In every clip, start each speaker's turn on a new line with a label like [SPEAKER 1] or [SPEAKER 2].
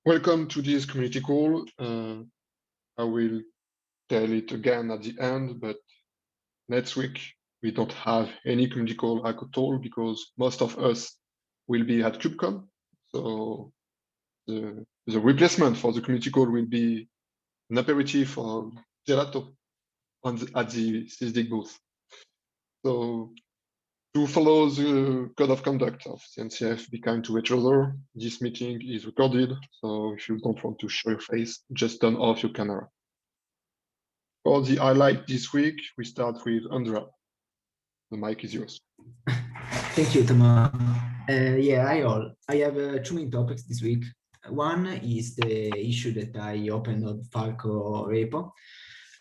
[SPEAKER 1] Welcome to this community call. I will tell it again at the end, but next week we don't have any community call at all because most of us will be at KubeCon. So the replacement for the community call will be an aperitif or gelato at the Sidekick booth. So to follow the code of conduct of CNCF, be kind to each other. This meeting is recorded, so if you don't want to show your face, just turn off your camera. For the highlight this week, we start with Andrea. The mic is yours.
[SPEAKER 2] Thank you, Thomas. Yeah, I have two main topics this week. One is the issue that I opened on Falco repo.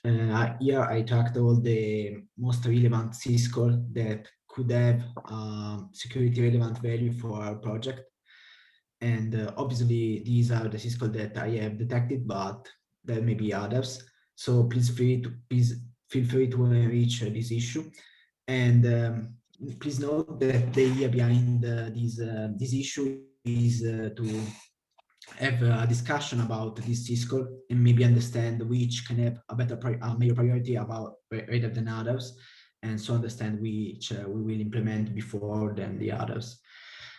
[SPEAKER 2] Here I tracked all the most relevant syscall that could have security relevant value for our project. And obviously these are the syscall that I have detected, but there may be others. So please feel free to enrich this issue. And please note that the idea behind this issue is to have a discussion about this syscall and maybe understand which can have a major priority rather than others, and so understand which we will implement before than the others.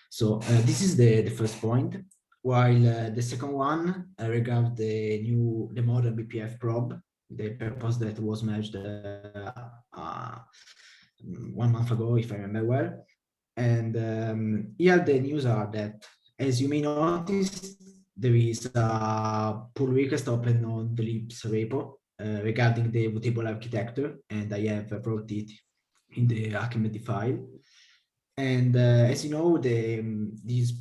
[SPEAKER 2] So this is the first point. While the second one regards the modern BPF probe, the purpose that was merged 1 month ago, if I remember well. And here the news are that, as you may notice, there is a pull request open on the libs repo regarding the immutable architecture, and I have brought it in the Archimedes file. And as you know, this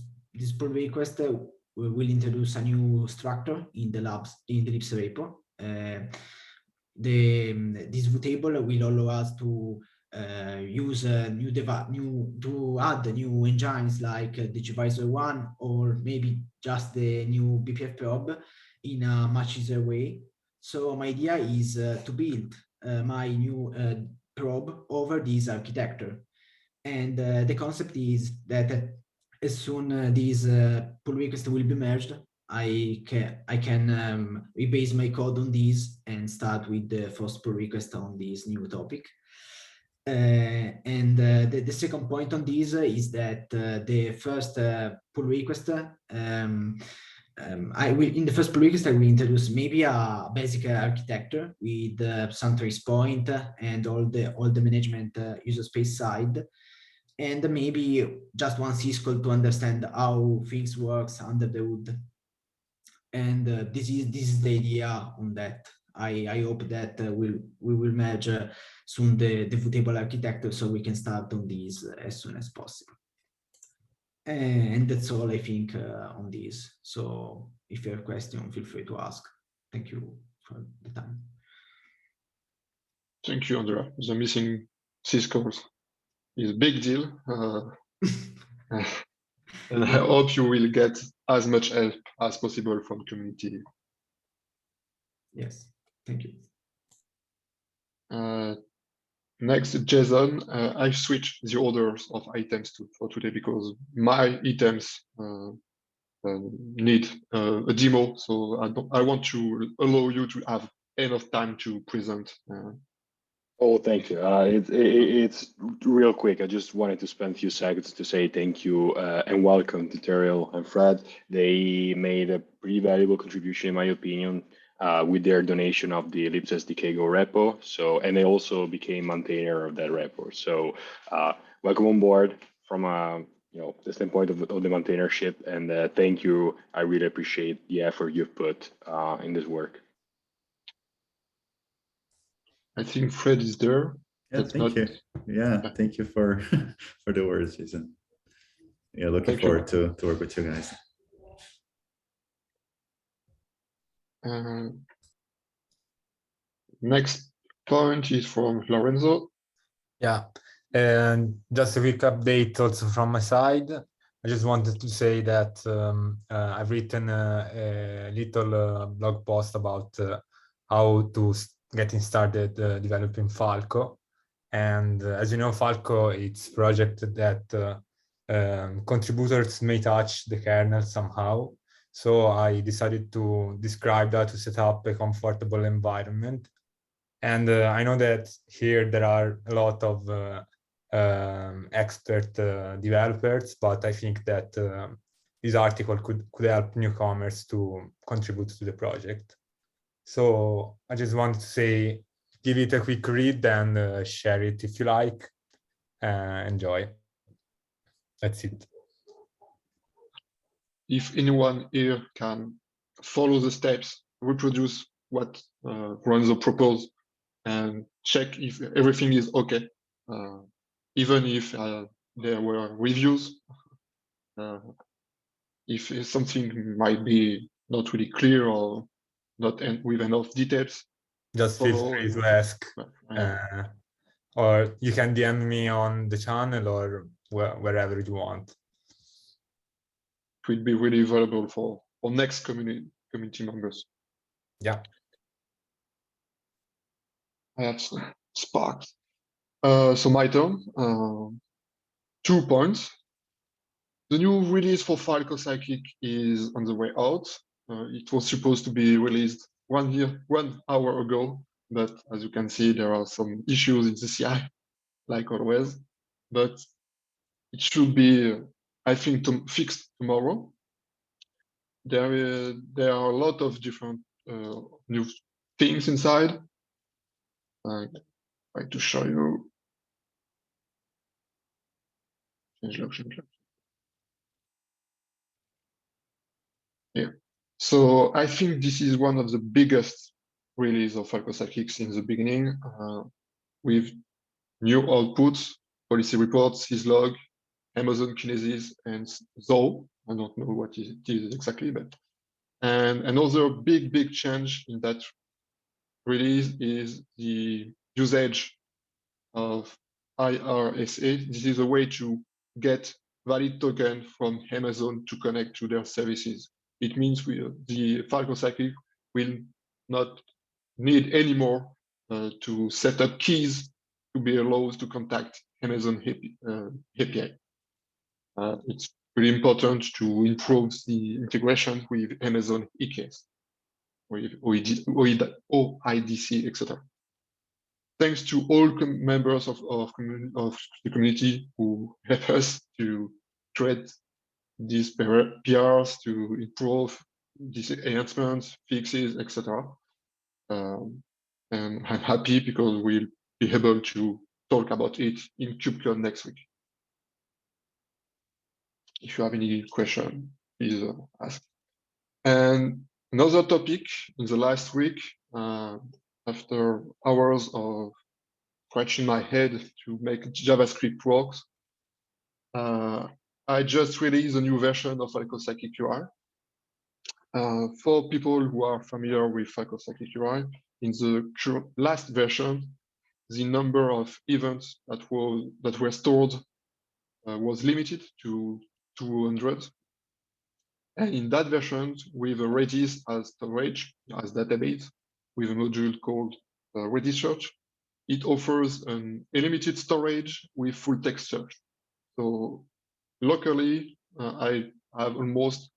[SPEAKER 2] pull request will introduce a new structure in the libs repo. This table will allow us to use add new engines like the Digivisor 1 or maybe just the new BPF probe in a much easier way. So my idea is to build my new probe over this architecture. And the concept is that as soon as these pull requests will be merged, I can rebase my code on these and start with the first pull request on this new topic. And the second point on this is that the first pull request, in the first pull request I will introduce maybe a basic architecture with some trace point and all the management user space side, and maybe just one syscall to understand how things works under the hood. And this is the idea on that. I hope that we will merge soon the table architecture so we can start on this as soon as possible. And that's all I think on this. So if you have a question, feel free to ask. Thank you for the time.
[SPEAKER 1] Thank you, Andrea. The missing syscalls is a big deal. And I hope you will get as much help as possible from the community.
[SPEAKER 2] Yes, thank you.
[SPEAKER 1] Next, Jason, I've switched the orders of items for today because my items need a demo. So I want to allow you to have enough time to present.
[SPEAKER 3] Oh, thank you. It's real quick. I just wanted to spend a few seconds to say thank you and welcome to Teriel and Fred. They made a pretty valuable contribution, in my opinion, with their donation of the libs SDK Go repo. So, and they also became maintainer of that repo. So, welcome on board from the standpoint of the maintainership, and thank you. I really appreciate the effort you've put in this work.
[SPEAKER 1] I think Fred is there.
[SPEAKER 4] Yeah, thank you. Yeah, thank you for for the words, Jason. Yeah, looking forward to work with you guys.
[SPEAKER 1] Next point is from Lorenzo.
[SPEAKER 5] Yeah, and just a quick update also from my side. I just wanted to say that I've written a little blog post about how to getting started developing Falco. And as you know, Falco, it's a project that contributors may touch the kernel somehow. So I decided to describe that to set up a comfortable environment. And I know that here there are a lot of expert developers, but I think that this article could help newcomers to contribute to the project. So I just wanted to say, give it a quick read and share it if you like. Enjoy. That's it.
[SPEAKER 1] If anyone here can follow the steps, reproduce what Lorenzo proposed, and check if everything is okay, even if there were reviews, if something might be not really clear or not with enough details,
[SPEAKER 5] just feel free to ask. Or you can DM me on the channel or wherever you want.
[SPEAKER 1] It will be really valuable for next community members.
[SPEAKER 5] Yeah.
[SPEAKER 1] I have sparks. So my turn. 2 points. The new release for Falco Sidekick is on the way out. It was supposed to be released 1 hour ago, but as you can see, there are some issues in the CI, like always. But it should be, I think, fixed tomorrow. There are a lot of different new things inside. I try to show you. Yeah. So I think this is one of the biggest release of Falco Sidekick since the beginning, with new outputs, policy reports, syslog, Amazon Kinesis, and Zoho. I don't know what it is exactly, but and another big change in that release is the usage of IRSA. This is a way to get valid token from Amazon to connect to their services. It means the Falco Sidekick will not need anymore to set up keys to be allowed to contact Amazon API. It's really important to improve the integration with Amazon EKS, with OIDC, etc. Thanks to all members of the community who help us to create these PRs, to improve these enhancements, fixes, etc. And I'm happy because we'll be able to talk about it in KubeCon next week. If you have any question, please ask. And another topic in the last week, after hours of scratching my head to make JavaScript works, I just released a new version of Falco Sidekick UI. For people who are familiar with Falco Sidekick UI, in the last version, the number of events that were stored was limited to 200. And in that version, with a Redis as storage, as database, with a module called Redis Search, it offers an unlimited storage with full text search. So locally, I have almost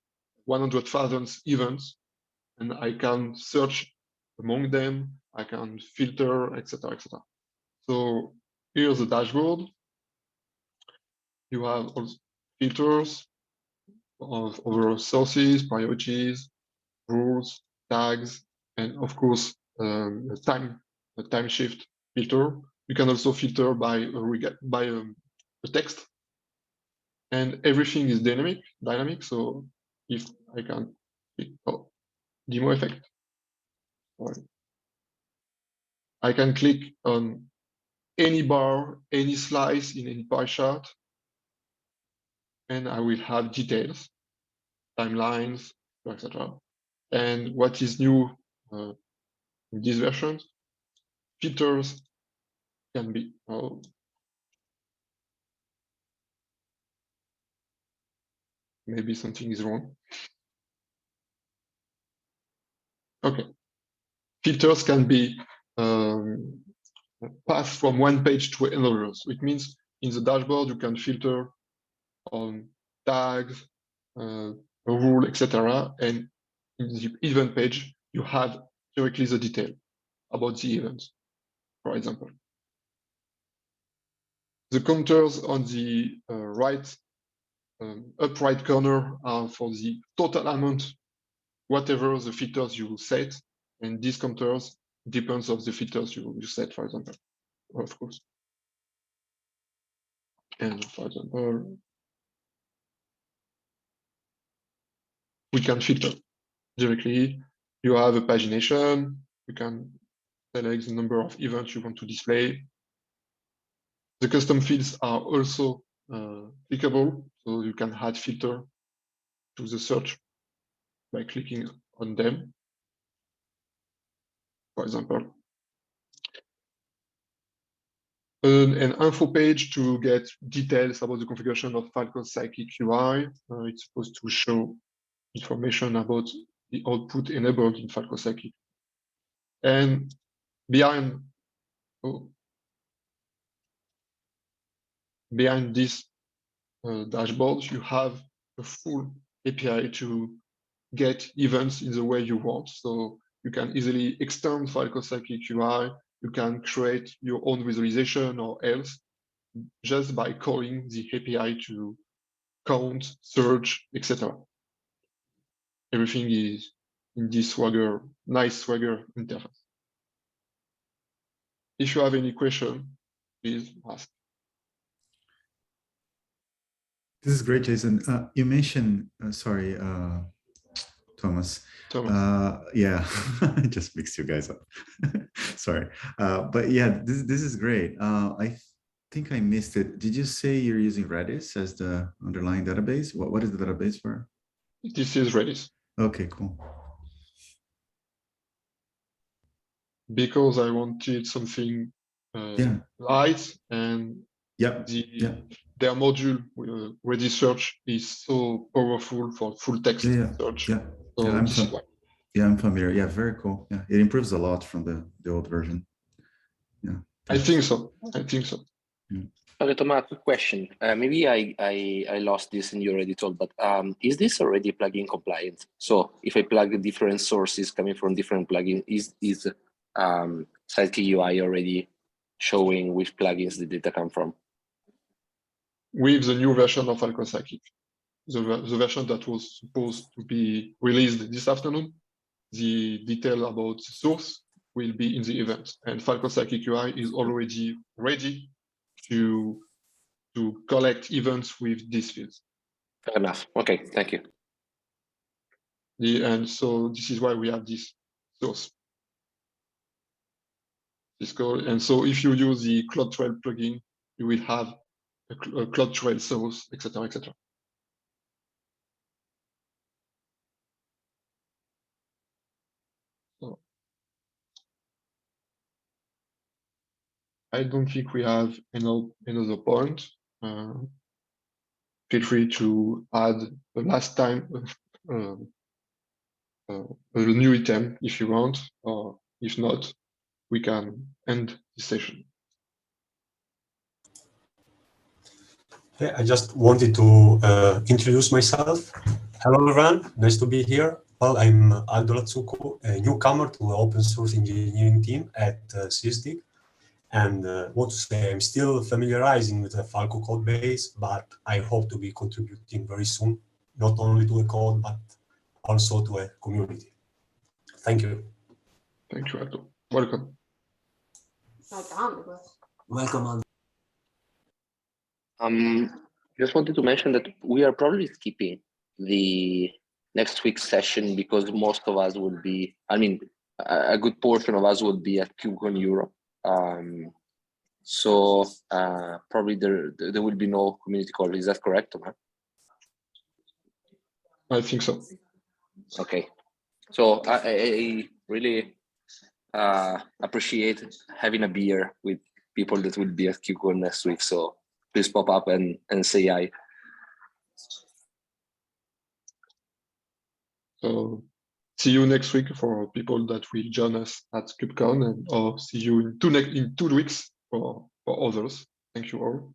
[SPEAKER 1] 100,000 events, and I can search among them. I can filter, etc., etc. So here's the dashboard. You have also filters of over sources, priorities, rules, tags, and of course a time shift filter. You can also filter by a text, and everything is dynamic. So if I can click demo effect, I can click on any bar, any slice in any pie chart, and I will have details, timelines, etc. And what is new in this version? Filters can be maybe something is wrong. Okay. Filters can be passed from one page to another. So it means in the dashboard, you can filter on tags, a rule, etc. And in the event page, you have directly the detail about the event, for example. The counters on the right upright corner are for the total amount, whatever the filters you set, and these counters depends of the filters you set, for example, of course. And for example, we can filter directly. You have a pagination. You can select the number of events you want to display. The custom fields are also clickable, so you can add filter to the search by clicking on them, for example. An info page to get details about the configuration of Falco Sidekick UI. It's supposed to show information about the output enabled in Falco Sidekick. And behind this dashboard, you have a full API to get events in the way you want. So you can easily extend Falco Sidekick UI. You can create your own visualization or else just by calling the API to count, search, etc. Everything is in this Swagger, nice Swagger interface. If you have any question, please ask.
[SPEAKER 4] This is great, Jason. You mentioned, sorry, Thomas. Yeah, I just mixed you guys up. Sorry, but yeah, this is great. I think I missed it. Did you say you're using Redis as the underlying database? What is the database for?
[SPEAKER 1] This is Redis.
[SPEAKER 4] Okay, cool.
[SPEAKER 1] Because I wanted something light, and their module Redis Search is so powerful for full text search.
[SPEAKER 4] I'm familiar. Yeah, very cool. Yeah, it improves a lot from the old version. Yeah,
[SPEAKER 1] I think so.
[SPEAKER 4] Yeah.
[SPEAKER 6] Okay, Thomas, quick question. Maybe I lost this and you already told, but is this already plugin compliant? So if I plug different sources coming from different plugins, is Sidekick UI already showing which plugins the data come from?
[SPEAKER 1] With the new version of Falco Sidekick, the version that was supposed to be released this afternoon, the detail about the source will be in the event, and Falco Sidekick UI is already ready to collect events with these fields.
[SPEAKER 6] Fair enough. Okay, thank you.
[SPEAKER 1] And so this is why we have this source. This code. And so if you use the CloudTrail plugin, you will have a CloudTrail source, etc., etc. So I don't think we have another point. Feel free to add the last time a new item if you want, or if not, we can end the session.
[SPEAKER 7] Yeah, I just wanted to introduce myself. Hello, everyone. Nice to be here. Well, I'm Aldo Lazzucco, a newcomer to the open source engineering team at Sidekick. And what to say, I'm still familiarizing with the Falco code base, but I hope to be contributing very soon, not only to the code, but also to a community. Thank you.
[SPEAKER 1] Thank you, Aldo. Welcome.
[SPEAKER 7] Welcome, Aldo.
[SPEAKER 6] Just wanted to mention that we are probably skipping the next week's session because most of us will be, I mean, a good portion of us will be at KubeCon Europe. So probably there will be no community call. Is that correct, Omar?
[SPEAKER 1] I think so.
[SPEAKER 6] Okay. So I really appreciate having a beer with people that will be at KubeCon next week. So please pop up and say hi.
[SPEAKER 1] So see you next week for people that will join us at KubeCon, and or see you in 2 weeks for others. Thank you all.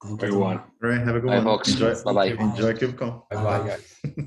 [SPEAKER 2] Thank you,
[SPEAKER 3] Everyone.
[SPEAKER 2] Thomas.
[SPEAKER 4] All right, have a good
[SPEAKER 6] Bye,
[SPEAKER 4] one.
[SPEAKER 6] folks.
[SPEAKER 4] Enjoy,
[SPEAKER 6] Bye-bye.
[SPEAKER 4] enjoy KubeCon.
[SPEAKER 5] Bye bye, guys.